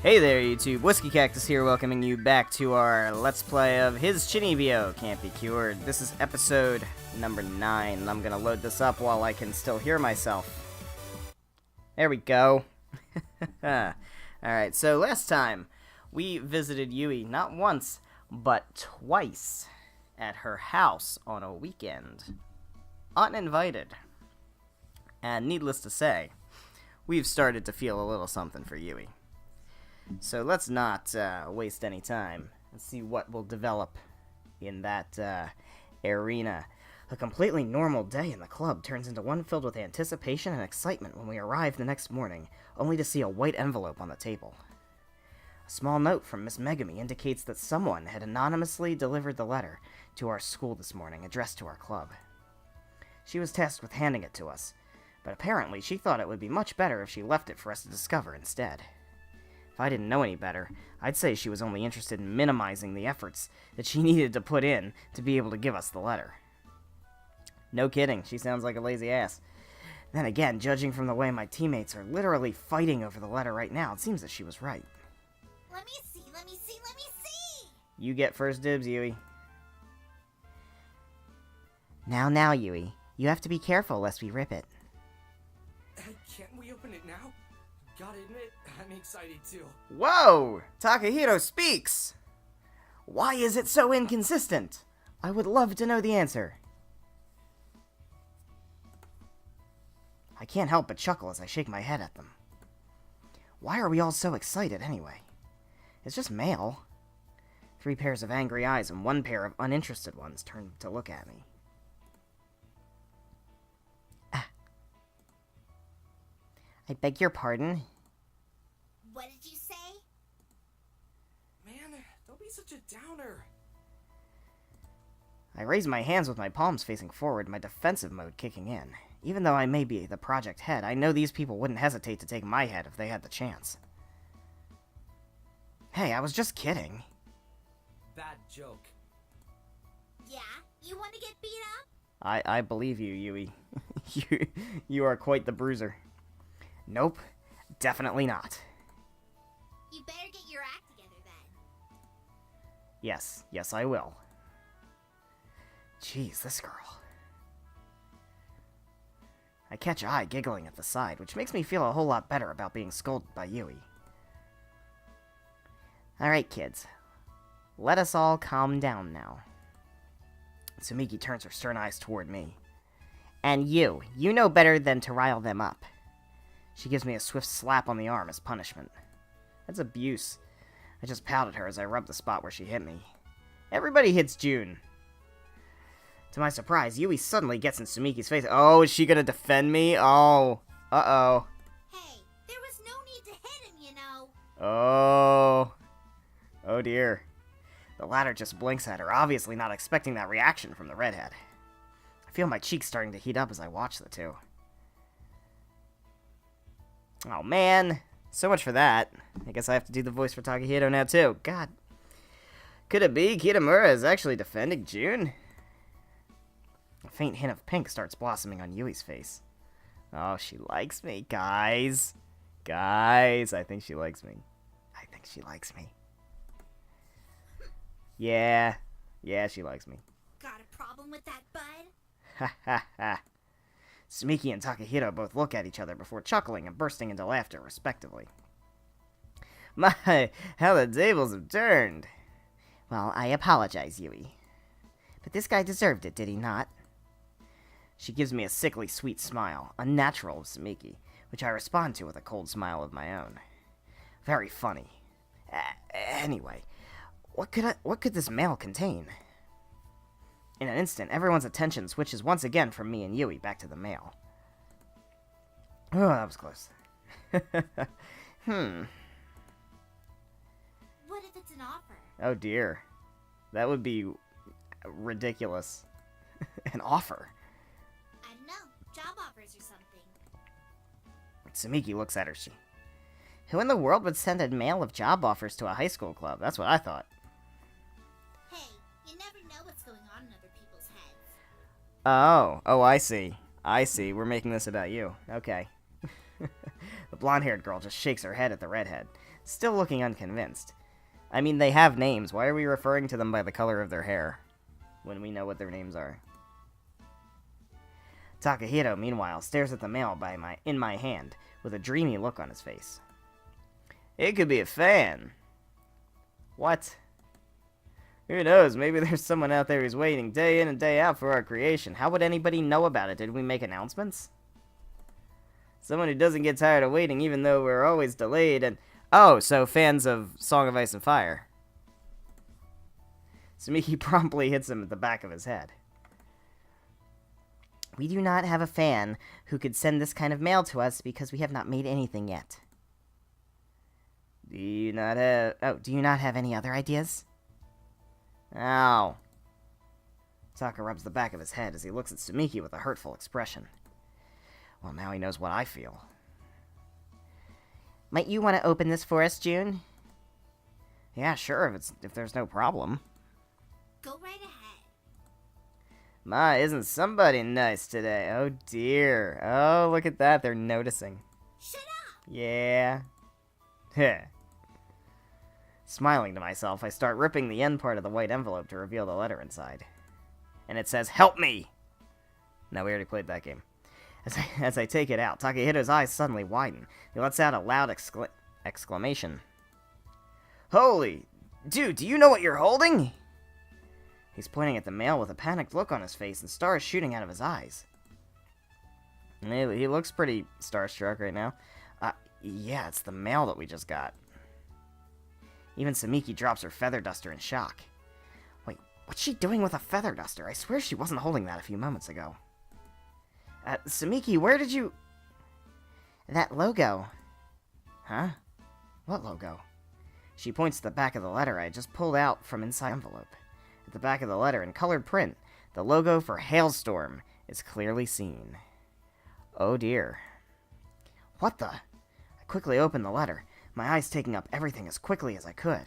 Hey there, YouTube. WhiskeyCactus here, welcoming you back to our Let's Play of his Chuunibyou Can't Be Cured. This is episode number 9, and I'm gonna load this up while I can still hear myself. There we go. Alright, so last time, we visited Yui not once, but twice at her house on a weekend. Uninvited. And needless to say, we've started to feel a little something for Yui. So let's not waste any time and see what will develop in that arena. A completely normal day in the club turns into one filled with anticipation and excitement when we arrive the next morning, only to see a white envelope on the table. A small note from Miss Megami indicates that someone had anonymously delivered the letter to our school this morning, addressed to our club. She was tasked with handing it to us, but apparently she thought it would be much better if she left it for us to discover instead. If I didn't know any better, I'd say she was only interested in minimizing the efforts that she needed to put in to be able to give us the letter. No kidding, she sounds like a lazy ass. Then again, judging from the way my teammates are literally fighting over the letter right now, it seems that she was right. Let me see. You get first dibs, Yui. Now, Yui. You have to be careful lest we rip it. Can't we open it now? Gotta admit, I'm excited too. Whoa! Takahito speaks! Why is it so inconsistent? I would love to know the answer. I can't help but chuckle as I shake my head at them. Why are we all so excited anyway? It's just mail. 3 pairs of angry eyes and 1 pair of uninterested ones turn to look at me. I beg your pardon? What did you say? Man, don't be such a downer. I raise my hands with my palms facing forward, my defensive mode kicking in. Even though I may be the project head, I know these people wouldn't hesitate to take my head if they had the chance. Hey, I was just kidding. Bad joke. Yeah? You want to get beat up? I believe you, Yui. you are quite the bruiser. Nope, definitely not. You better get your act together then. Yes, I will. Jeez, this girl. I catch Ai giggling at the side, which makes me feel a whole lot better about being scolded by Yui. Alright, kids. Let us all calm down now. Tsumiki turns her stern eyes toward me. And you know better than to rile them up. She gives me a swift slap on the arm as punishment. That's abuse. I just pout at her as I rub the spot where she hit me. Everybody hits June. To my surprise, Yui suddenly gets in Tsumiki's face. Oh, is she gonna defend me? Oh. Uh-oh. Hey, there was no need to hit him, you know. Oh. Oh dear. The latter just blinks at her, obviously not expecting that reaction from the redhead. I feel my cheeks starting to heat up as I watch the two. Oh man, so much for that. I guess I have to do the voice for Takahito now too. God. Could it be Kitamura is actually defending June? A faint hint of pink starts blossoming on Yui's face. Oh, she likes me, guys. Guys, I think she likes me. Yeah, she likes me. Got a problem with that, bud? Ha ha ha. Tsumiki and Takahito both look at each other before chuckling and bursting into laughter, respectively. My, how the tables have turned. Well, I apologize, Yui. But this guy deserved it, did he not? She gives me a sickly sweet smile, unnatural of Tsumiki, which I respond to with a cold smile of my own. Very funny. Anyway, what could this mail contain? In an instant, everyone's attention switches once again from me and Yui back to the mail. Oh, that was close. What if it's an offer? Oh dear. That would be ridiculous. An offer. I don't know. Job offers or something. Tsumiki looks at her. Who in the world would send a mail of job offers to a high school club? That's what I thought. Hey, you never know what's going on in other people's heads. Oh, I see. We're making this about you. Okay. The blonde-haired girl just shakes her head at the redhead, still looking unconvinced. I mean, they have names. Why are we referring to them by the color of their hair when we know what their names are? Takahito, meanwhile, stares at the mail in my hand with a dreamy look on his face. It could be a fan. What? Who knows? Maybe there's someone out there who's waiting day in and day out for our creation. How would anybody know about it? Did we make announcements? Someone who doesn't get tired of waiting even though we're always delayed and... Oh, so fans of Song of Ice and Fire. Sumiki promptly hits him at the back of his head. We do not have a fan who could send this kind of mail to us because we have not made anything yet. Do you not have... Oh, do you not have any other ideas? Ow. Taka rubs the back of his head as he looks at Sumiki with a hurtful expression. Well, now he knows what I feel. Might you want to open this for us, June? Yeah, sure, if there's no problem. Go right ahead. Ma, isn't somebody nice today? Oh, dear. Oh, look at that. They're noticing. Shut up! Yeah. Heh. Smiling to myself, I start ripping the end part of the white envelope to reveal the letter inside. And it says, "Help me!" No, we already played that game. As I take it out, Takahito's eyes suddenly widen. He lets out a loud exclamation. Holy! Dude, do you know what you're holding? He's pointing at the mail with a panicked look on his face and stars shooting out of his eyes. He looks pretty starstruck right now. Yeah, it's the mail that we just got. Even Sumiki drops her feather duster in shock. Wait, what's she doing with a feather duster? I swear she wasn't holding that a few moments ago. Sumiki, where did you... That logo. Huh? What logo? She points to the back of the letter I just pulled out from inside the envelope. At the back of the letter, in colored print, the logo for Hailstorm is clearly seen. Oh dear. What the... I quickly opened the letter, my eyes taking up everything as quickly as I could.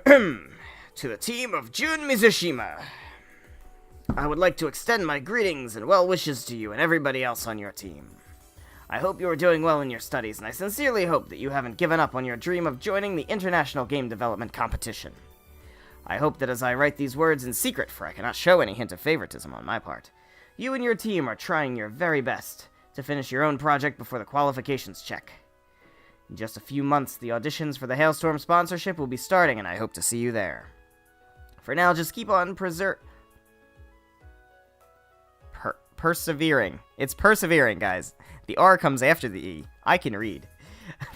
To the team of Jun Mizushima, I would like to extend my greetings and well wishes to you and everybody else on your team. I hope you are doing well in your studies, and I sincerely hope that you haven't given up on your dream of joining the International Game Development Competition. I hope that as I write these words in secret, for I cannot show any hint of favoritism on my part, you and your team are trying your very best to finish your own project before the qualifications check. In just a few months, the auditions for the Hailstorm sponsorship will be starting, and I hope to see you there. For now, just keep on persevering. It's persevering, guys. The R comes after the E. I can read.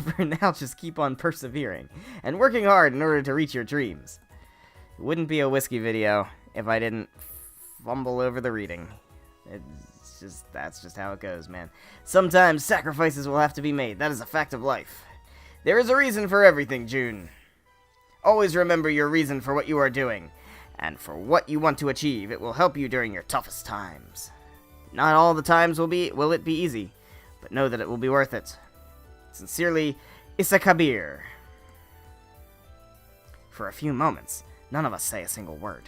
For now, just keep on persevering and working hard in order to reach your dreams. It wouldn't be a whiskey video if I didn't fumble over the reading. That's just how it goes, man. Sometimes sacrifices will have to be made. That is a fact of life. There is a reason for everything, June. Always remember your reason for what you are doing, and for what you want to achieve. It will help you during your toughest times. Not all the times will it be easy, but know that it will be worth it. Sincerely, Isakabir. For a few moments, none of us say a single word.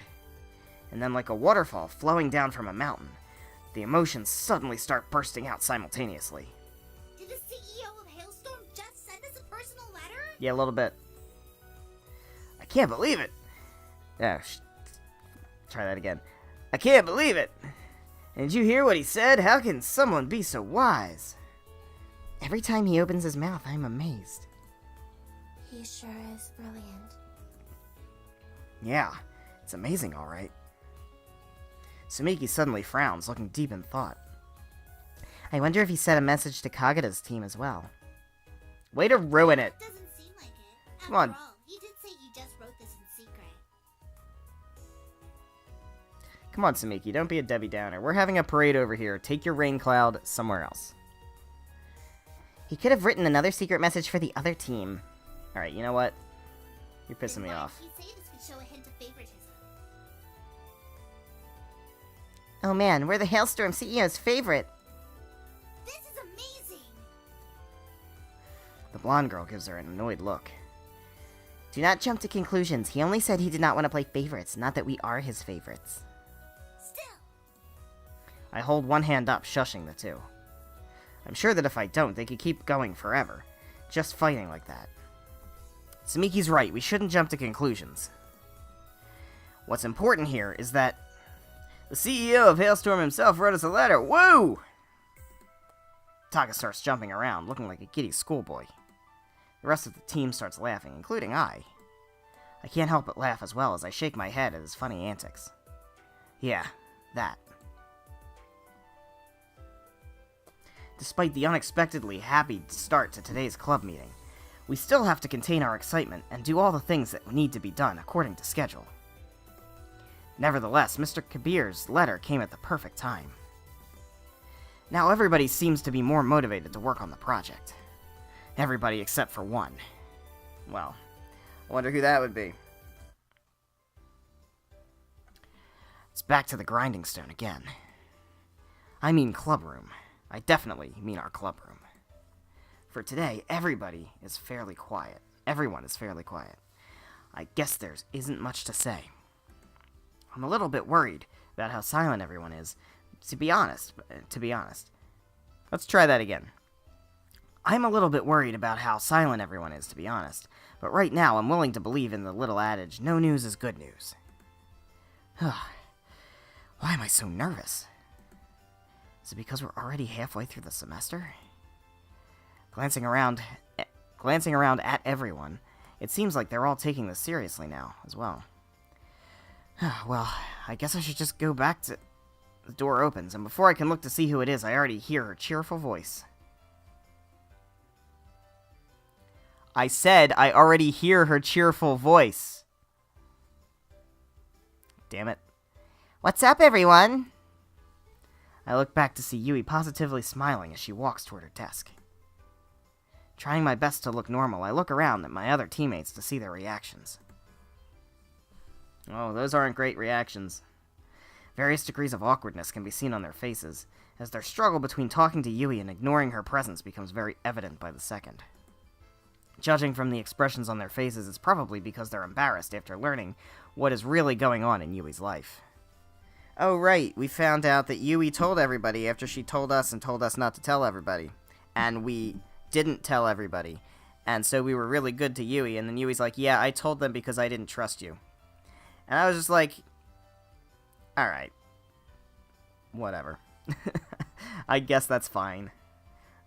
And then, like a waterfall flowing down from a mountain, the emotions suddenly start bursting out simultaneously. Did the CEO of Hailstorm just send us a personal letter? Yeah, a little bit. I can't believe it! Try that again. I can't believe it! And did you hear what he said? How can someone be so wise? Every time he opens his mouth, I'm amazed. He sure is brilliant. Yeah, it's amazing, all right. Sumiki suddenly frowns, looking deep in thought. I wonder if he sent a message to Kagura's team as well. Way to ruin it! Doesn't seem like it. Come on. After all, he did say he just wrote this in secret. Come on, Sumiki, don't be a Debbie Downer. We're having a parade over here. Take your rain cloud somewhere else. He could have written another secret message for the other team. Alright, you know what? You're pissing me Then why off. did he say this could show a hint of favoritism? Oh man, we're the Hailstorm CEO's favorite. This is amazing! The blonde girl gives her an annoyed look. Do not jump to conclusions. He only said he did not want to play favorites, not that we are his favorites. Still, I hold one hand up, shushing the two. I'm sure that if I don't, they could keep going forever. Just fighting like that. Samiki's right, we shouldn't jump to conclusions. What's important here is that the CEO of Hailstorm himself wrote us a letter. Woo! Taka starts jumping around, looking like a giddy schoolboy. The rest of the team starts laughing, including I. I can't help but laugh as well as I shake my head at his funny antics. Yeah, that. Despite the unexpectedly happy start to today's club meeting, we still have to contain our excitement and do all the things that need to be done according to schedule. Nevertheless, Mr. Kabir's letter came at the perfect time. Now everybody seems to be more motivated to work on the project. Everybody except for one. Well, I wonder who that would be. It's back to the grinding stone again. I mean club room. I definitely mean our club room. For today, everybody is fairly quiet. Everyone is fairly quiet. I guess there isn't much to say. I'm a little bit worried about how silent everyone is, to be honest. Let's try that again. I'm a little bit worried about how silent everyone is, to be honest. But right now, I'm willing to believe in the little adage, no news is good news. Why am I so nervous? Is it because we're already halfway through the semester? Glancing around at everyone, it seems like they're all taking this seriously now, as well. Well, I guess I should just go back to... The door opens, and before I can look to see who it is, I already hear her cheerful voice. I said I already hear her cheerful voice. Damn it. What's up, everyone? I look back to see Yui positively smiling as she walks toward her desk. Trying my best to look normal, I look around at my other teammates to see their reactions. Oh, those aren't great reactions. Various degrees of awkwardness can be seen on their faces, as their struggle between talking to Yui and ignoring her presence becomes very evident by the second. Judging from the expressions on their faces, it's probably because they're embarrassed after learning what is really going on in Yui's life. Oh right, we found out that Yui told everybody after she told us and told us not to tell everybody. And we didn't tell everybody. And so we were really good to Yui, and then Yui's like, yeah, I told them because I didn't trust you. And I was just like, alright. Whatever. I guess that's fine.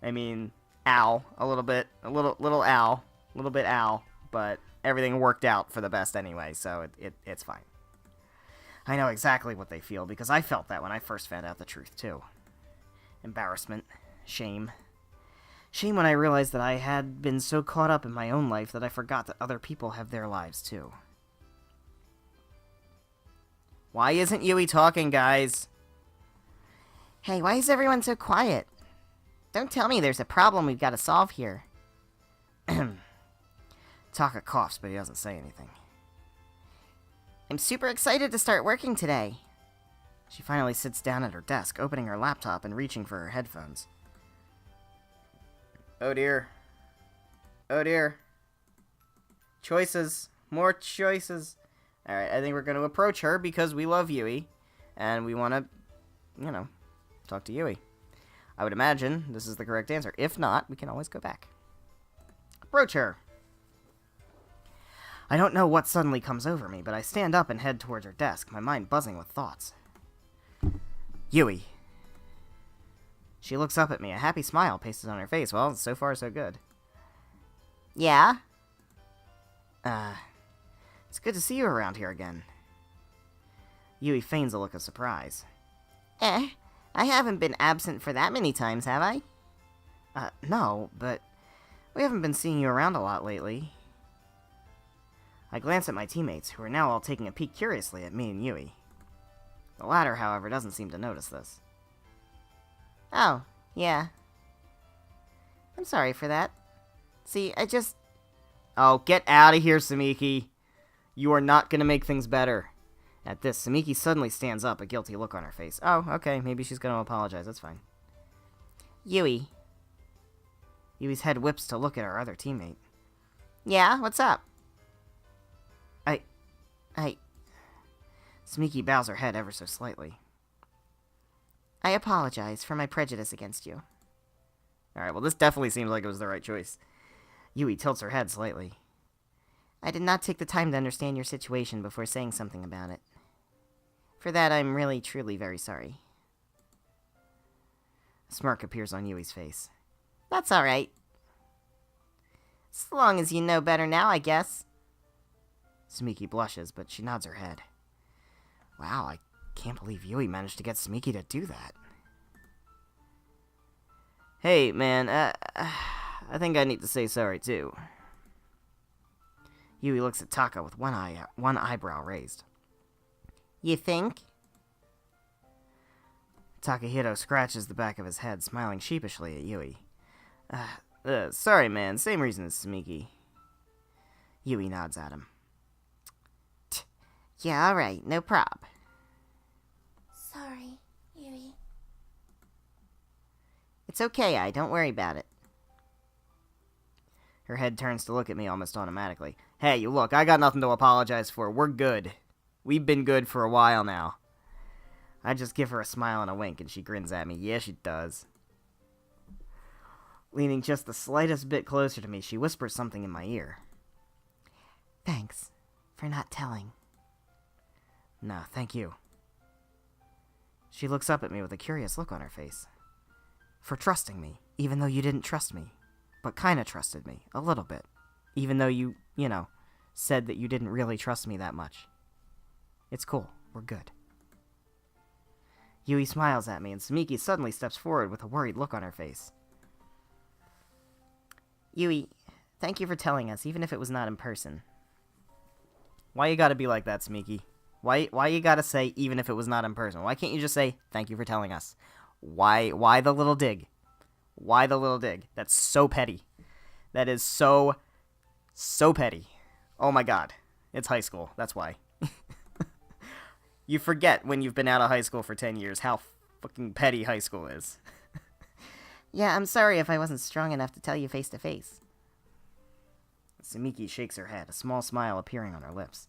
I mean, ow, a little bit ow, but everything worked out for the best anyway, so it's fine. I know exactly what they feel, because I felt that when I first found out the truth, too. Embarrassment. Shame. Shame when I realized that I had been so caught up in my own life that I forgot that other people have their lives, too. Why isn't Yui talking, guys? Hey, why is everyone so quiet? Don't tell me there's a problem we've got to solve here. Taka coughs, but he doesn't say anything. I'm super excited to start working today. She finally sits down at her desk, opening her laptop and reaching for her headphones. Oh dear. Oh dear. Choices. More choices. Alright, I think we're going to approach her because we love Yui. And we want to, talk to Yui. I would imagine this is the correct answer. If not, we can always go back. Approach her. I don't know what suddenly comes over me, but I stand up and head towards her desk, my mind buzzing with thoughts. Yui. She looks up at me, a happy smile pasted on her face. Well, so far so good. Yeah? It's good to see you around here again. Yui feigns a look of surprise. I haven't been absent for that many times, have I? No, but we haven't been seeing you around a lot lately. I glance at my teammates, who are now all taking a peek curiously at me and Yui. The latter, however, doesn't seem to notice this. Oh, yeah. I'm sorry for that. See, I just... Oh, get out of here, Samiki! You are not gonna make things better. At this, Samiki suddenly stands up, a guilty look on her face. Oh, okay, maybe she's gonna apologize, that's fine. Yui. Yui's head whips to look at our other teammate. Yeah, what's up? Samiki bows her head ever so slightly. I apologize for my prejudice against you. Alright, well, this definitely seems like it was the right choice. Yui tilts her head slightly. I did not take the time to understand your situation before saying something about it. For that, I'm really, truly very sorry. A smirk appears on Yui's face. That's alright. As long as you know better now, I guess. Sumiki blushes, but she nods her head. Wow, I can't believe Yui managed to get Sumiki to do that. Hey, man, I think I need to say sorry, too. Yui looks at Taka with one eyebrow raised. You think? Takahito scratches the back of his head, smiling sheepishly at Yui. Sorry, man, same reason as Sumiki. Yui nods at him. Yeah, alright, no prob. Sorry, Yui. It's okay, don't worry about it. Her head turns to look at me almost automatically. Hey, you look, I got nothing to apologize for. We're good. We've been good for a while now. I just give her a smile and a wink, and she grins at me. Yeah, she does. Leaning just the slightest bit closer to me, she whispers something in my ear. Thanks for not telling. No, thank you. She looks up at me with a curious look on her face. For trusting me, even though you didn't trust me. But kinda trusted me, a little bit. Even though you said that you didn't really trust me that much. It's cool, we're good. Yui smiles at me, and Sumiki suddenly steps forward with a worried look on her face. Yui, thank you for telling us, even if it was not in person. Why you gotta be like that, Sumiki? Why you gotta say, even if it was not in person? Why can't you just say, thank you for telling us? Why the little dig? Why the little dig? That's so petty. That is so petty. Oh my god. It's high school, that's why. You forget when you've been out of high school for 10 years how fucking petty high school is. Yeah, I'm sorry if I wasn't strong enough to tell you face to face. Sumiki shakes her head, a small smile appearing on her lips.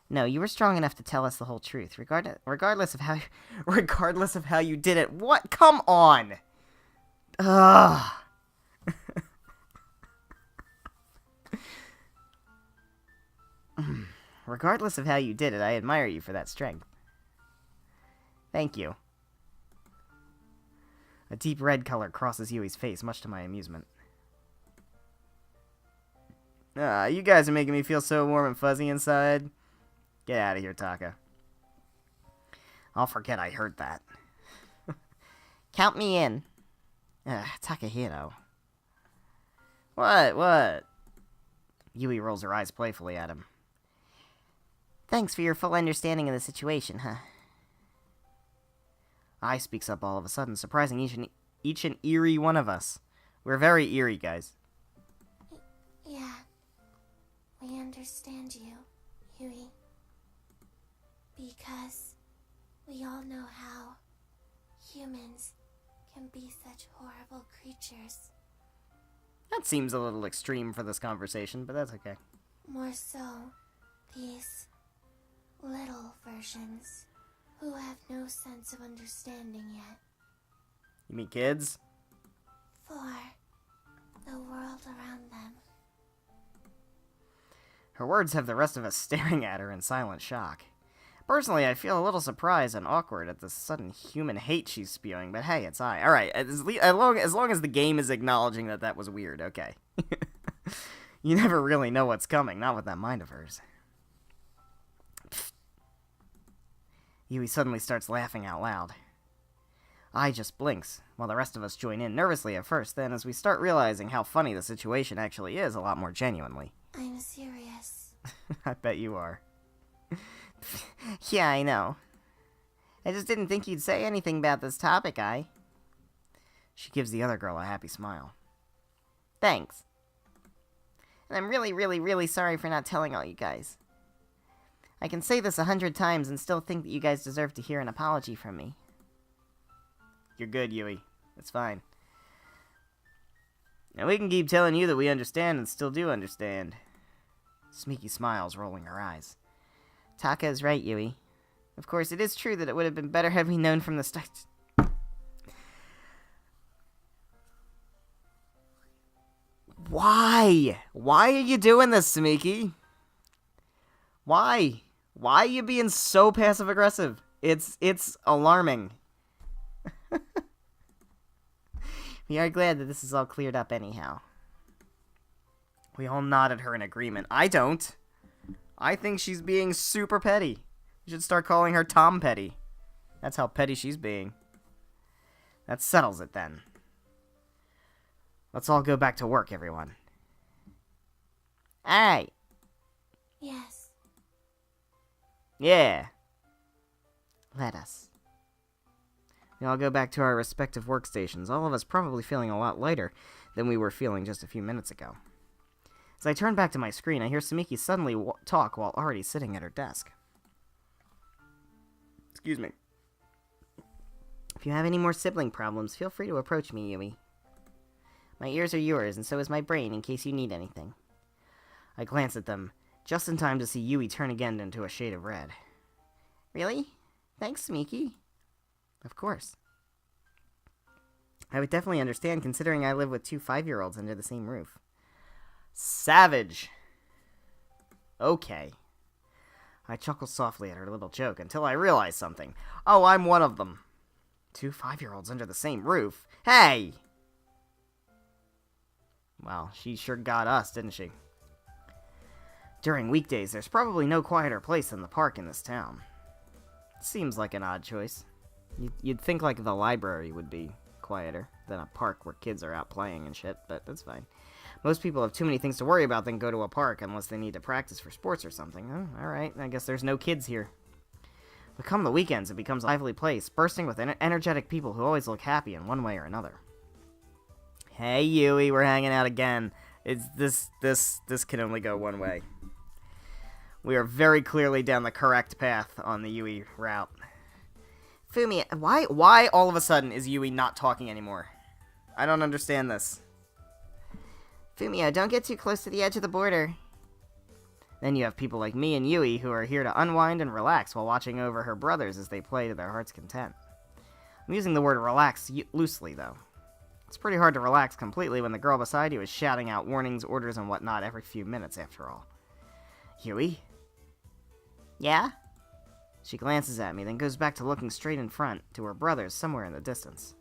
No, you were strong enough to tell us the whole truth, regardless of how you did it. What? Come on! Ugh. Regardless of how you did it, I admire you for that strength. Thank you. A deep red color crosses Yui's face, much to my amusement. You guys are making me feel so warm and fuzzy inside. Get out of here, Taka. I'll forget I heard that. Count me in. Takahito. What? Yui rolls her eyes playfully at him. Thanks for your full understanding of the situation, huh? I speaks up all of a sudden, surprising each and eerie one of us. We're very eerie, guys. Yeah. We understand you, Yui. Because we all know how humans can be such horrible creatures. That seems a little extreme for this conversation, but that's okay. More so, these little versions who have no sense of understanding yet. You mean kids? For the world around them. Her words have the rest of us staring at her in silent shock. Personally, I feel a little surprised and awkward at the sudden human hate she's spewing, but hey, it's I. Alright, as long as the game is acknowledging that that was weird, okay. You never really know what's coming, not with that mind of hers. Yui suddenly starts laughing out loud. I just blinks, while the rest of us join in nervously at first, then as we start realizing how funny the situation actually is a lot more genuinely. I'm serious. I bet you are. Yeah, I know. I just didn't think you'd say anything about this topic, She gives the other girl a happy smile. Thanks. And I'm really, really, really sorry for not telling all you guys. I can say this 100 times and still think that you guys deserve to hear an apology from me. You're good, Yui. It's fine. And we can keep telling you that we understand and still do understand. Sumiki smiles, rolling her eyes. Taka is right, Yui. Of course, it is true that it would have been better had we known from the start. Why? Why are you doing this, Samiki? Why? Why are you being so passive-aggressive? It's alarming. We are glad that this is all cleared up anyhow. We all nodded her in agreement. I don't. I think she's being super petty. You should start calling her Tom Petty. That's how petty she's being. That settles it then. Let's all go back to work, everyone. Alright. Yes. Yeah. Let us. We all go back to our respective workstations, all of us probably feeling a lot lighter than we were feeling just a few minutes ago. As I turn back to my screen, I hear Samiki suddenly talk while already sitting at her desk. Excuse me. If you have any more sibling problems, feel free to approach me, Yui. My ears are yours, and so is my brain in case you need anything. I glance at them, just in time to see Yui turn again into a shade of red. Really? Thanks, Samiki. Of course. I would definitely understand considering I live with 2 5-year-olds under the same roof. Savage! Okay. I chuckle softly at her little joke until I realize something. Oh, I'm one of them. 2 5-year-olds under the same roof? Hey! Well, she sure got us, didn't she? During weekdays, there's probably no quieter place than the park in this town. Seems like an odd choice. You'd think like the library would be quieter than a park where kids are out playing and shit, but that's fine. Most people have too many things to worry about than go to a park unless they need to practice for sports or something. Oh, alright, I guess there's no kids here. But come the weekends, it becomes a lively place, bursting with energetic people who always look happy in one way or another. Hey, Yui, we're hanging out again. This can only go one way. We are very clearly down the correct path on the Yui route. Fumi, why all of a sudden is Yui not talking anymore? I don't understand this. Fumio, don't get too close to the edge of the border. Then you have people like me and Yui who are here to unwind and relax while watching over her brothers as they play to their heart's content. I'm using the word relax loosely, though. It's pretty hard to relax completely when the girl beside you is shouting out warnings, orders, and whatnot every few minutes, after all. Yui? Yeah? She glances at me, then goes back to looking straight in front, to her brothers somewhere in the distance.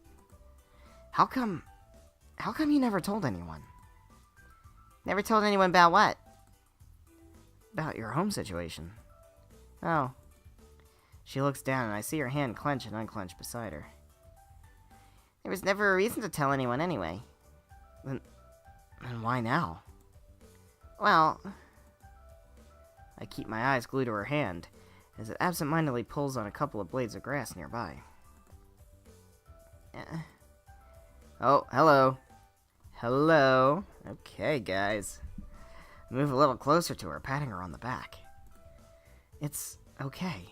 How come you never told anyone? Never told anyone about what? About your home situation. Oh. She looks down, and I see her hand clench and unclench beside her. There was never a reason to tell anyone anyway. Then why now? Well, I keep my eyes glued to her hand, as it absentmindedly pulls on a couple of blades of grass nearby. Oh, hello. Hello. Okay, guys. Move a little closer to her, patting her on the back. It's okay.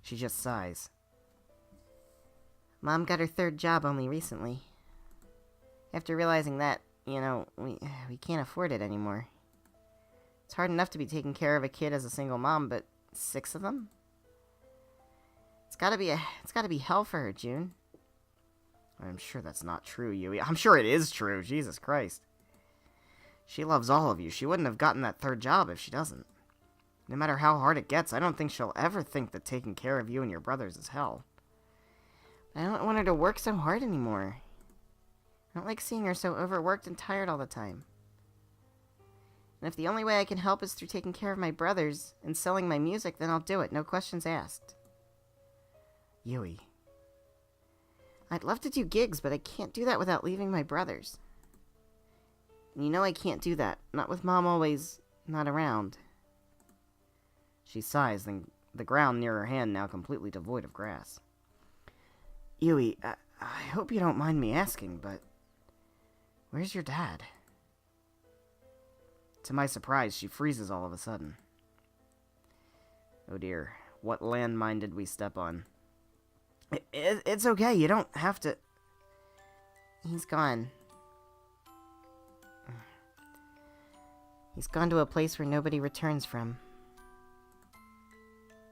She just sighs. Mom got her 3rd job only recently. After realizing that, we can't afford it anymore. It's hard enough to be taking care of a kid as a single mom, but 6 of them? It's gotta be hell for her, June. I'm sure that's not true, Yui. I'm sure it is true, Jesus Christ. She loves all of you. She wouldn't have gotten that 3rd job if she doesn't. No matter how hard it gets, I don't think she'll ever think that taking care of you and your brothers is hell. I don't want her to work so hard anymore. I don't like seeing her so overworked and tired all the time. And if the only way I can help is through taking care of my brothers and selling my music, then I'll do it, no questions asked. Yui. I'd love to do gigs, but I can't do that without leaving my brothers. And you know I can't do that, not with Mom always not around. She sighs, then the ground near her hand now completely devoid of grass. Yui, I hope you don't mind me asking, but where's your dad? To my surprise, she freezes all of a sudden. Oh dear, what landmine did we step on? It's okay, you don't have to... He's gone. He's gone to a place where nobody returns from.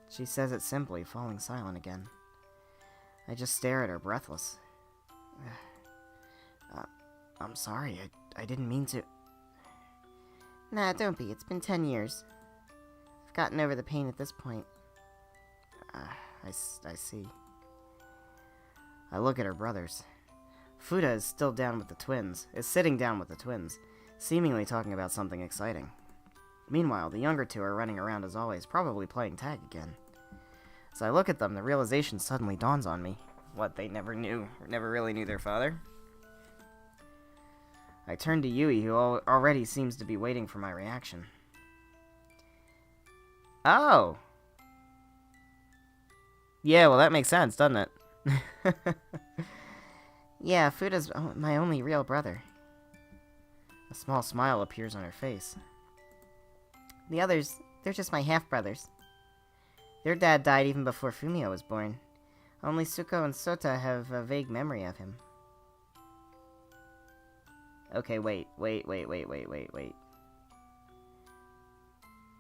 She says it simply, falling silent again. I just stare at her, breathless. I'm sorry, I didn't mean to... Nah, don't be. It's been 10 years. I've gotten over the pain at this point. I see. I look at her brothers. Fuda is still down with the twins, sitting down with the twins, seemingly talking about something exciting. Meanwhile, the younger two are running around as always, probably playing tag again. As I look at them, the realization suddenly dawns on me. What, they never really knew their father? I turn to Yui, who already seems to be waiting for my reaction. Oh! Yeah, well that makes sense, doesn't it? Yeah, Fuda's my only real brother. A small smile appears on her face. The others, they're just my half-brothers. Their dad died even before Fumio was born. Only Suko and Sota have a vague memory of him. Okay, wait.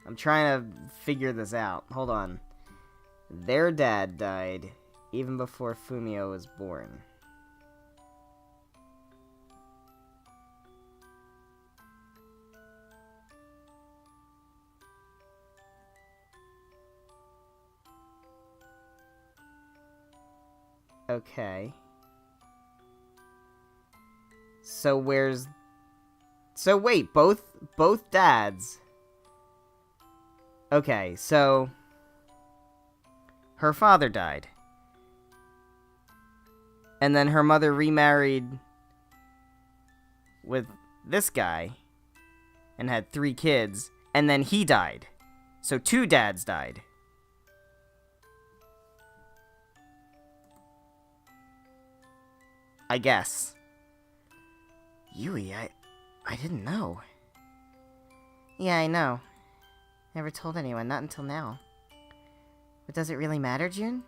I'm trying to figure this out. Hold on. Their dad died even before Fumio was born. Okay. So wait, both dads. Okay, so her father died. And then her mother remarried with this guy and had 3 kids, and then he died. So 2 dads died. I guess. Yui, I didn't know. Yeah, I know. Never told anyone, not until now. But does it really matter, June?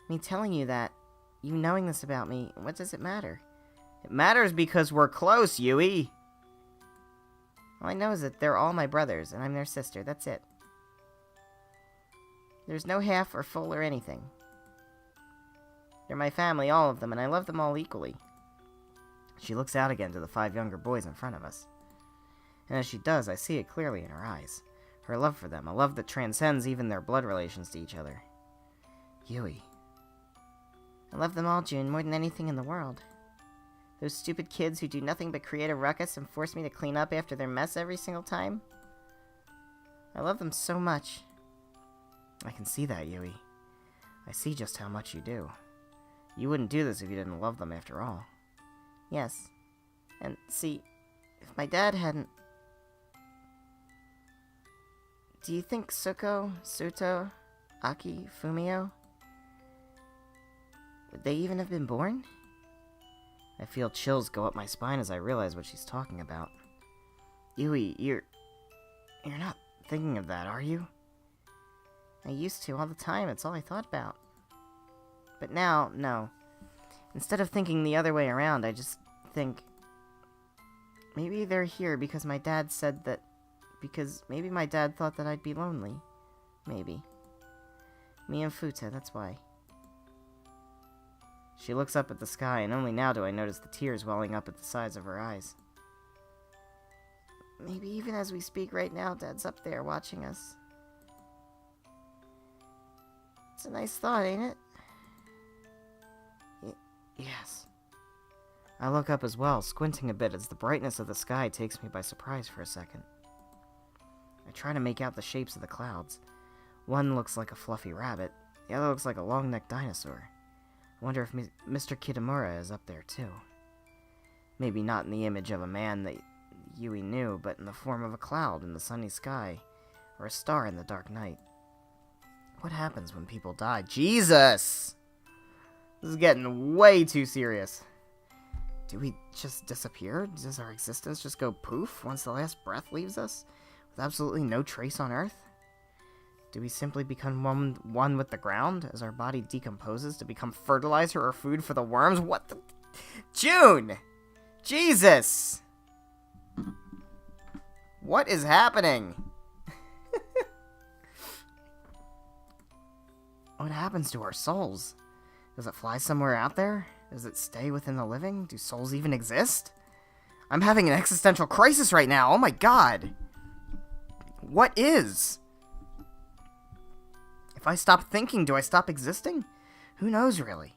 Me telling you that, you knowing this about me, what does it matter? It matters because we're close, Yui! All I know is that they're all my brothers, and I'm their sister, that's it. There's no half or full or anything. They're my family, all of them, and I love them all equally. She looks out again to the 5 younger boys in front of us. And as she does, I see it clearly in her eyes. Her love for them, a love that transcends even their blood relations to each other. Yui. I love them all, June, more than anything in the world. Those stupid kids who do nothing but create a ruckus and force me to clean up after their mess every single time. I love them so much. I can see that, Yui. I see just how much you do. You wouldn't do this if you didn't love them after all. Yes. And see, if my dad hadn't... Do you think Suko, Suto, Aki, Fumio... would they even have been born? I feel chills go up my spine as I realize what she's talking about. Yui, you're not thinking of that, are you? I used to all the time, it's all I thought about. But now, no. Instead of thinking the other way around, I just think... Maybe they're here because my dad said that... Because maybe my dad thought that I'd be lonely. Maybe. Me and Futa, that's why. She looks up at the sky, and only now do I notice the tears welling up at the sides of her eyes. Maybe even as we speak right now, Dad's up there watching us. It's a nice thought, ain't it? Yes. I look up as well, squinting a bit as the brightness of the sky takes me by surprise for a second. I try to make out the shapes of the clouds. One looks like a fluffy rabbit, the other looks like a long-necked dinosaur. I wonder if Mr. Kitamura is up there too. Maybe not in the image of a man that Yui knew, but in the form of a cloud in the sunny sky, or a star in the dark night. What happens when people die? Jesus! This is getting way too serious. Do we just disappear? Does our existence just go poof once the last breath leaves us, with absolutely no trace on Earth? Do we simply become one with the ground as our body decomposes to become fertilizer or food for the worms? What the... June! Jesus! What is happening? What happens to our souls? Does it fly somewhere out there? Does it stay within the living? Do souls even exist? I'm having an existential crisis right now. Oh my god. What is? If I stop thinking, do I stop existing? Who knows, really?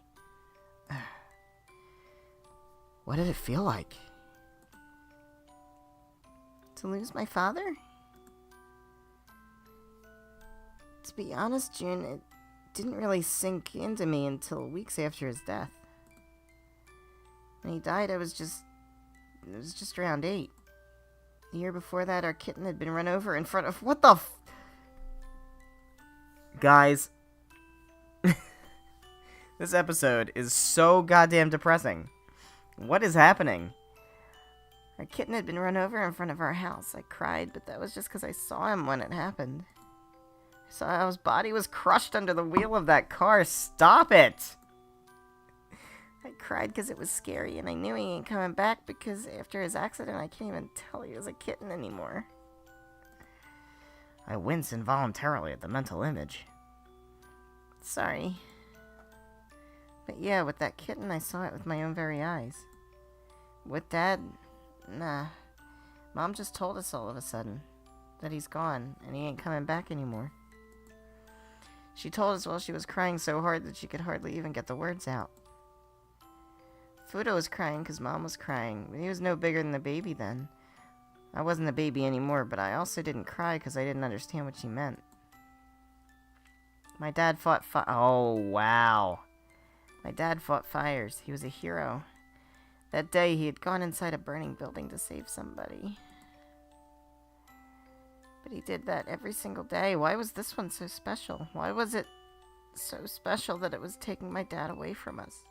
What did it feel like? To lose my father? To be honest, June, it didn't really sink into me until weeks after his death. When he died, it was just around 8. The year before that, our kitten had been run over in front of... What the f... Guys, this episode is so goddamn depressing. What is happening? Our kitten had been run over in front of our house. I cried, but that was just because I saw him when it happened. I saw how his body was crushed under the wheel of that car. Stop it! I cried because it was scary, and I knew he ain't coming back because after his accident, I can't even tell he was a kitten anymore. I wince involuntarily at the mental image. Sorry. But yeah, with that kitten, I saw it with my own very eyes. With Dad, nah. Mom just told us all of a sudden that he's gone, and he ain't coming back anymore. She told us while she was crying so hard that she could hardly even get the words out. Fudo was crying because Mom was crying, but he was no bigger than the baby then. I wasn't a baby anymore, but I also didn't cry because I didn't understand what she meant. My dad fought Oh, wow. My dad fought fires. He was a hero. That day, he had gone inside a burning building to save somebody. But he did that every single day. Why was this one so special? Why was it so special that it was taking my dad away from us?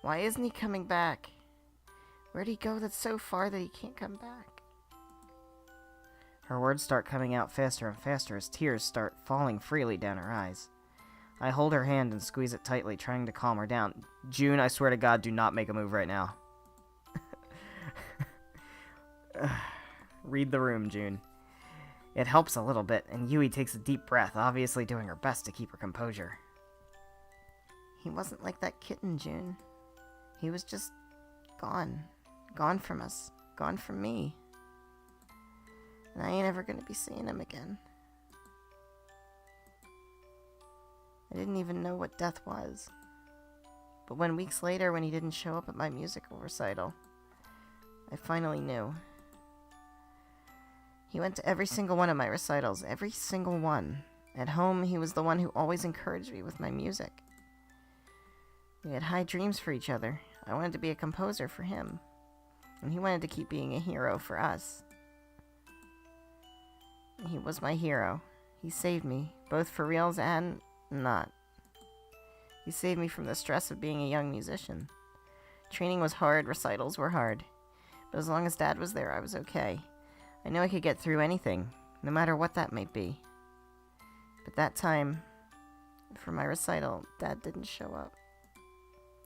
Why isn't he coming back? Where'd he go that's so far that he can't come back? Her words start coming out faster and faster as tears start falling freely down her eyes. I hold her hand and squeeze it tightly, trying to calm her down. June, I swear to God, do not make a move right now. Read the room, June. It helps a little bit, and Yui takes a deep breath, obviously doing her best to keep her composure. He wasn't like that kitten, June. He was just gone. Gone from us. Gone from me. And I ain't ever gonna be seeing him again. I didn't even know what death was. But when weeks later, when he didn't show up at my musical recital, I finally knew. He went to every single one of my recitals, every single one. At home, he was the one who always encouraged me with my music. We had high dreams for each other. I wanted to be a composer for him, and he wanted to keep being a hero for us. And he was my hero. He saved me, both for reals and not. He saved me from the stress of being a young musician. Training was hard, recitals were hard, but as long as Dad was there, I was okay. I knew I could get through anything, no matter what that might be. But that time, for my recital, Dad didn't show up.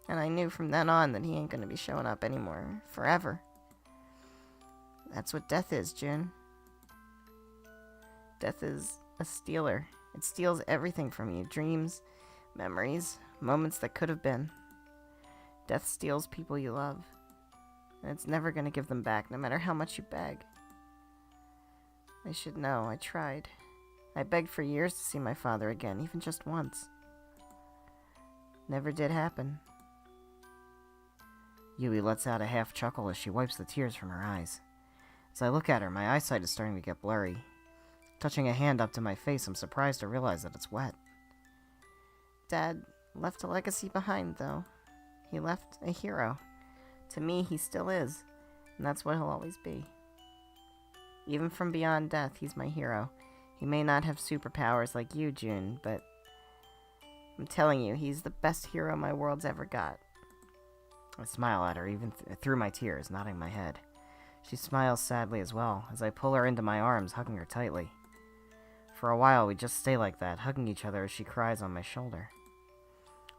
And I knew from then on that he ain't gonna be showing up anymore, forever. That's what death is, June. Death is a stealer. It steals everything from you. Dreams, memories, moments that could have been. Death steals people you love. And it's never gonna give them back, no matter how much you beg. I should know. I tried. I begged for years to see my father again, even just once. Never did happen. Yui lets out a half chuckle as she wipes the tears from her eyes. As I look at her, my eyesight is starting to get blurry. Touching a hand up to my face, I'm surprised to realize that it's wet. Dad left a legacy behind, though. He left a hero. To me, he still is, and that's what he'll always be. Even from beyond death, he's my hero. He may not have superpowers like you, June, but I'm telling you, he's the best hero my world's ever got. I smile at her, even through my tears, nodding my head. She smiles sadly as well, as I pull her into my arms, hugging her tightly. For a while, we just stay like that, hugging each other as she cries on my shoulder.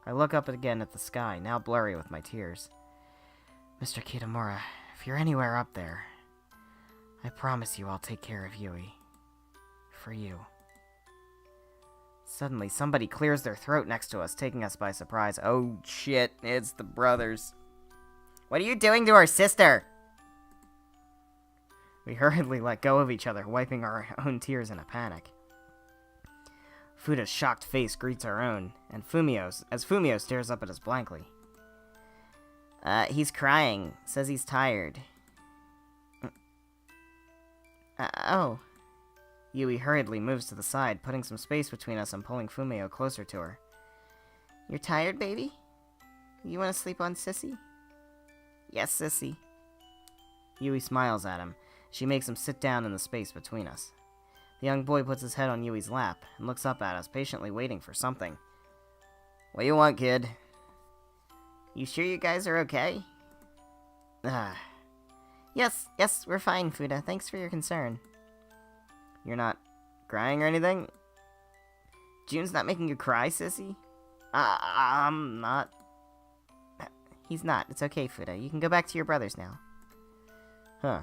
I look up again at the sky, now blurry with my tears. Mr. Kitamura, if you're anywhere up there, I promise you I'll take care of Yui. For you. Suddenly, somebody clears their throat next to us, taking us by surprise. Oh shit, it's the brothers. What are you doing to our sister? We hurriedly let go of each other, wiping our own tears in a panic. Fuda's shocked face greets our own, and as Fumio stares up at us blankly. He's crying. Says he's tired. Oh. Yui hurriedly moves to the side, putting some space between us and pulling Fumio closer to her. You're tired, baby? You want to sleep on Sissy? Yes, Sissy. Yui smiles at him. She makes him sit down in the space between us. The young boy puts his head on Yui's lap and looks up at us, patiently waiting for something. What you want, kid? You sure you guys are okay? Yes, we're fine, Fuda. Thanks for your concern. You're not crying or anything? June's not making you cry, sissy? I'm not. He's not. It's okay, Fuda. You can go back to your brothers now. Huh.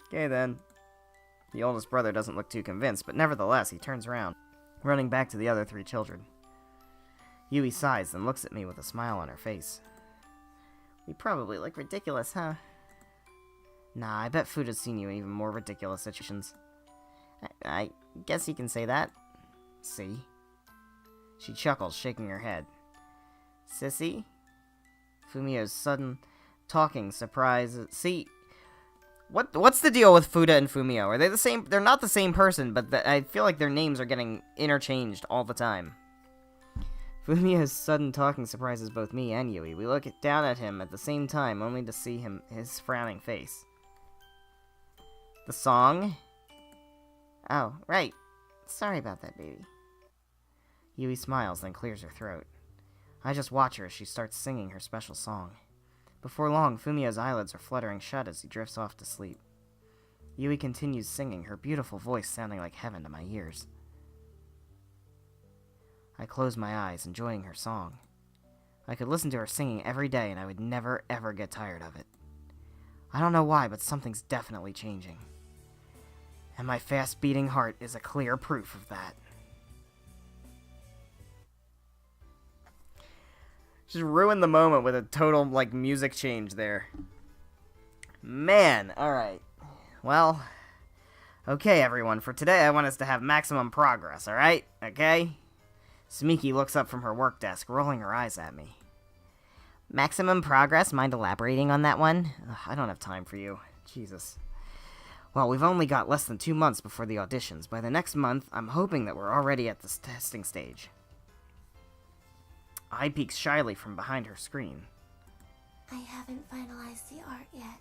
Okay, then. The oldest brother doesn't look too convinced, but nevertheless, he turns around, running back to the other 3 children. Yui sighs, then looks at me with a smile on her face. We probably look ridiculous, huh? Nah, I bet Fuda's seen you in even more ridiculous situations. I guess you can say that. See? She chuckles, shaking her head. Sissy? Fumio's sudden talking surprise. See, what's the deal with Fuda and Fumio? Are they the same? They're not the same person, but I feel like their names are getting interchanged all the time. Fumio's sudden talking surprises both me and Yui. We look down at him at the same time, only to see his frowning face. The song? Oh, right. Sorry about that, baby. Yui smiles, then clears her throat. I just watch her as she starts singing her special song. Before long, Fumio's eyelids are fluttering shut as he drifts off to sleep. Yui continues singing, her beautiful voice sounding like heaven to my ears. I close my eyes, enjoying her song. I could listen to her singing every day and I would never, ever get tired of it. I don't know why, but something's definitely changing. And my fast-beating heart is a clear proof of that. Just ruined the moment with a total, music change there. Man, alright. Well, okay, everyone, for today I want us to have maximum progress, alright? Okay? Sumiki looks up from her work desk, rolling her eyes at me. Maximum progress? Mind elaborating on that one? Ugh, I don't have time for you. Jesus. Well, we've only got less than 2 months before the auditions. By the next month, I'm hoping that we're already at the testing stage. I peeks shyly from behind her screen. I haven't finalized the art yet.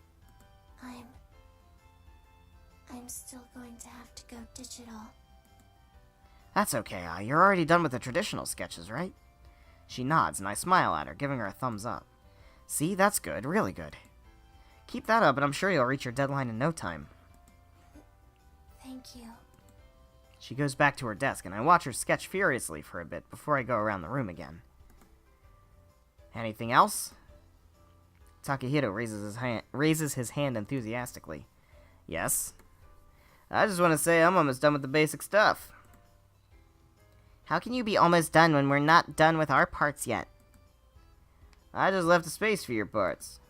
I'm still going to have to go digital. That's okay, Ai. You're already done with the traditional sketches, right? She nods, and I smile at her, giving her a thumbs up. See, that's good, really good. Keep that up, and I'm sure you'll reach your deadline in no time. Thank you. She goes back to her desk, and I watch her sketch furiously for a bit before I go around the room again. Anything else? Takahito raises his hand enthusiastically. Yes. I just want to say I'm almost done with the basic stuff. How can you be almost done when we're not done with our parts yet? I just left a space for your parts.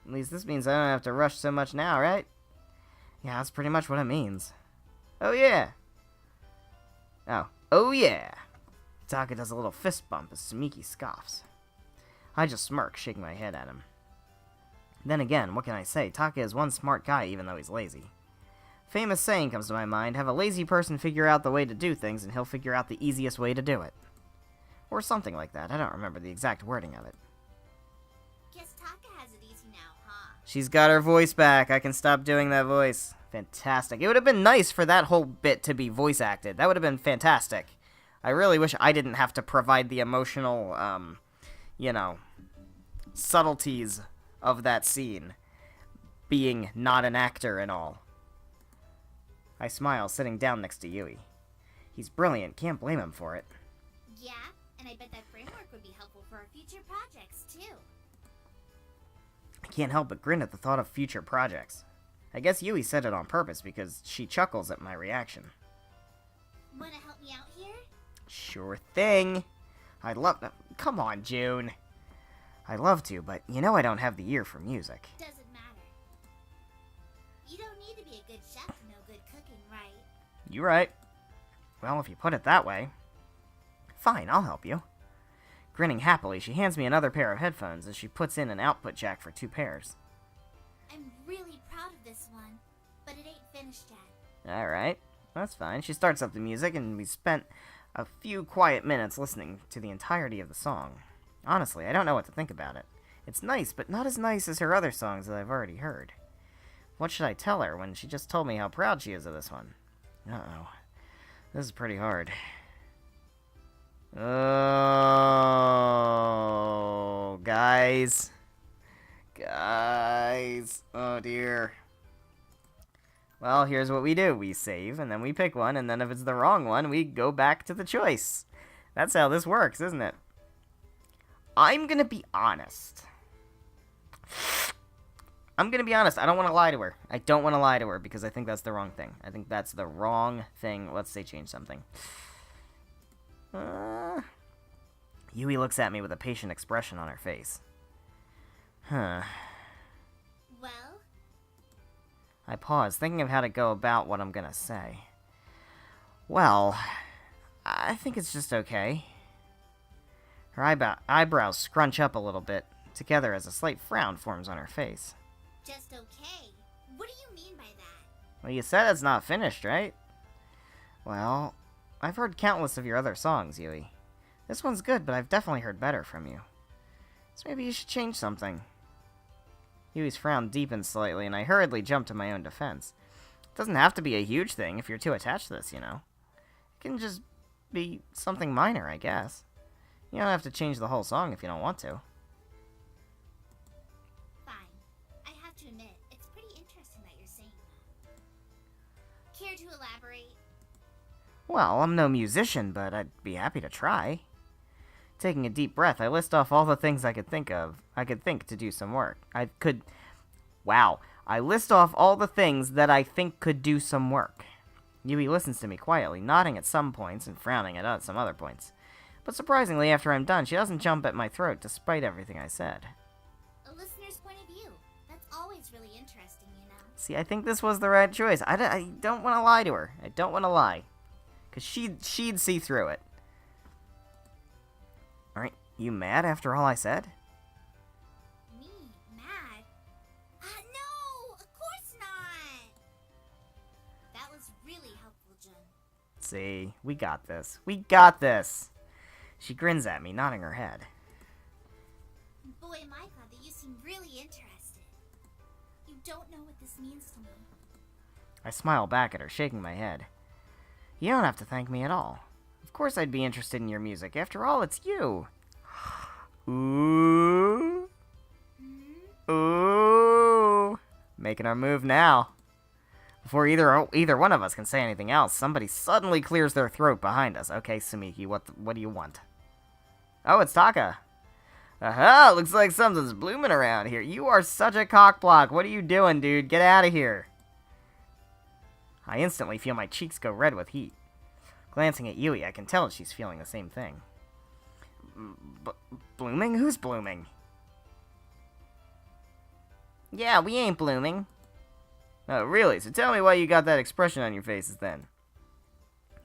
At least this means I don't have to rush so much now, right? Yeah, that's pretty much what it means. Oh yeah! Oh yeah! Taka does a little fist bump as Sumiki scoffs. I just smirk, shaking my head at him. Then again, what can I say? Taka is one smart guy, even though he's lazy. Famous saying comes to my mind, have a lazy person figure out the way to do things, and he'll figure out the easiest way to do it. Or something like that. I don't remember the exact wording of it. Guess Taka has it easy now, huh? She's got her voice back. I can stop doing that voice. Fantastic. It would have been nice for that whole bit to be voice acted. That would have been fantastic. I really wish I didn't have to provide the emotional, subtleties of that scene. Being not an actor and all. I smile, sitting down next to Yui. He's brilliant, can't blame him for it. Yeah, and I bet that framework would be helpful for our future projects, too. I can't help but grin at the thought of future projects. I guess Yui said it on purpose because she chuckles at my reaction. Wanna help me out here? Sure thing. I'd love to. Come on, June. I'd love to, but you know I don't have the ear for music. Doesn't matter. You don't need to be a good chef to know good cooking, right? You right. Well, if you put it that way. Fine, I'll help you. Grinning happily, she hands me another pair of headphones as she puts in an output jack for 2 pairs. I'm really proud of this one, but it ain't finished yet. Alright, that's fine. She starts up the music, and we spent a few quiet minutes listening to the entirety of the song. Honestly, I don't know what to think about it. It's nice, but not as nice as her other songs that I've already heard. What should I tell her when she just told me how proud she is of this one? Uh-oh. This is pretty hard. Oh, guys. Guys. Oh, dear. Well, here's what we do. We save, and then we pick one, and then if it's the wrong one, we go back to the choice. That's how this works, isn't it? I'm gonna be honest. I don't want to lie to her. I don't want to lie to her because I think that's the wrong thing. I think that's the wrong thing. Let's say change something. Yui looks at me with a patient expression on her face. Huh. Well? I pause, thinking of how to go about what I'm gonna say. Well, I think it's just okay. Her eyebrows scrunch up a little bit, together as a slight frown forms on her face. Just okay? What do you mean by that? Well, you said it's not finished, right? Well, I've heard countless of your other songs, Yui. This one's good, but I've definitely heard better from you. So maybe you should change something. Yui's frown deepened slightly, and I hurriedly jumped to my own defense. It doesn't have to be a huge thing if you're too attached to this, you know. It can just be something minor, I guess. You don't have to change the whole song if you don't want to. Fine. I have to admit, it's pretty interesting that you're saying that. Care to elaborate? Well, I'm no musician, but I'd be happy to try. Taking a deep breath, I list off all the things I could think to do some work. I list off all the things that I think could do some work. Yui listens to me quietly, nodding at some points and frowning at some other points. But surprisingly, after I'm done, she doesn't jump at my throat despite everything I said. A listener's point of view. That's always really interesting, you know. See, I think this was the right choice. I don't want to lie to her. I don't want to lie. Because she'd see through it. Alright, you mad after all I said? Me? Mad? No! Of course not! That was really helpful, Jun. See, we got this. We got this! She grins at me, nodding her head. Boy, am I glad that you seem really interested. You don't know what this means to me. I smile back at her, shaking my head. You don't have to thank me at all. Of course I'd be interested in your music. After all, it's you. Ooh. Ooh. Making our move now. Before either one of us can say anything else, somebody suddenly clears their throat behind us. Okay, Sumiki, what do you want? Oh, it's Taka. Aha, looks like something's blooming around here. You are such a cockblock. What are you doing, dude? Get out of here. I instantly feel my cheeks go red with heat. Glancing at Yui, I can tell she's feeling the same thing. Blooming? Who's blooming? Yeah, we ain't blooming. Oh, really? So tell me why you got that expression on your faces then.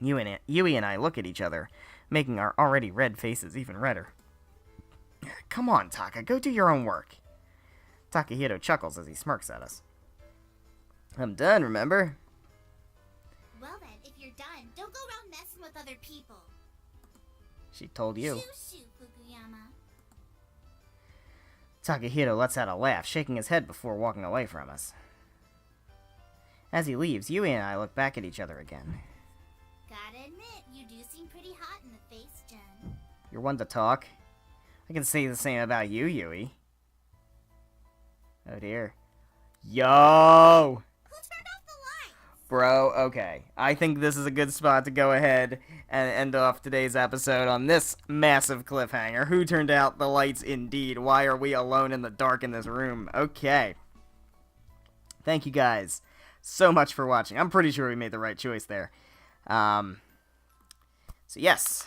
Yui and I look at each other, making our already red faces even redder. Come on, Taka, go do your own work. Takahito chuckles as he smirks at us. I'm done, remember? Well then, if you're done, don't go around messing with other people. She told you. Shoo, Fukuyama. Takahito lets out a laugh, shaking his head before walking away from us. As he leaves, Yui and I look back at each other again. Gotta admit, you do seem pretty hot in the face, Jun. You're one to talk. I can say the same about you, Yui. Oh dear. Yo! Who turned off the lights? Bro, okay. I think this is a good spot to go ahead and end off today's episode on this massive cliffhanger. Who turned out the lights indeed? Why are we alone in the dark in this room? Okay. Thank you guys so much for watching. I'm pretty sure we made the right choice there. So yes.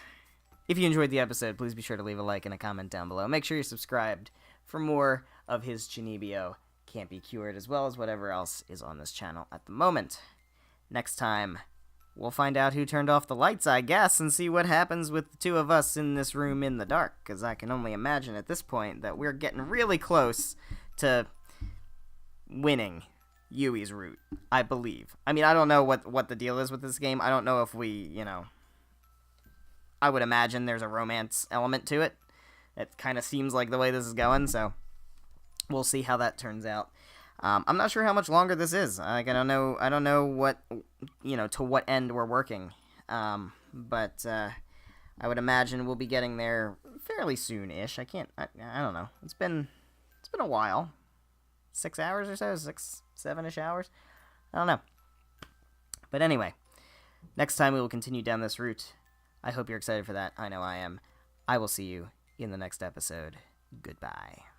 If you enjoyed the episode, please be sure to leave a like and a comment down below. Make sure you're subscribed for more of his Chuunibyou Can't Be Cured, as well as whatever else is on this channel at the moment. Next time, we'll find out who turned off the lights, I guess, and see what happens with the two of us in this room in the dark, because I can only imagine at this point that we're getting really close to winning Yui's route, I believe. I mean, I don't know what the deal is with this game. I don't know if we, I would imagine there's a romance element to it. It kind of seems like the way this is going, so we'll see how that turns out. I'm not sure how much longer this is. Like, I don't know what, to what end we're working. But I would imagine we'll be getting there fairly soon-ish. I don't know. It's been a while. 6 hours or so? 6, 7-ish hours? I don't know. But anyway, next time we will continue down this route. I hope you're excited for that. I know I am. I will see you in the next episode. Goodbye.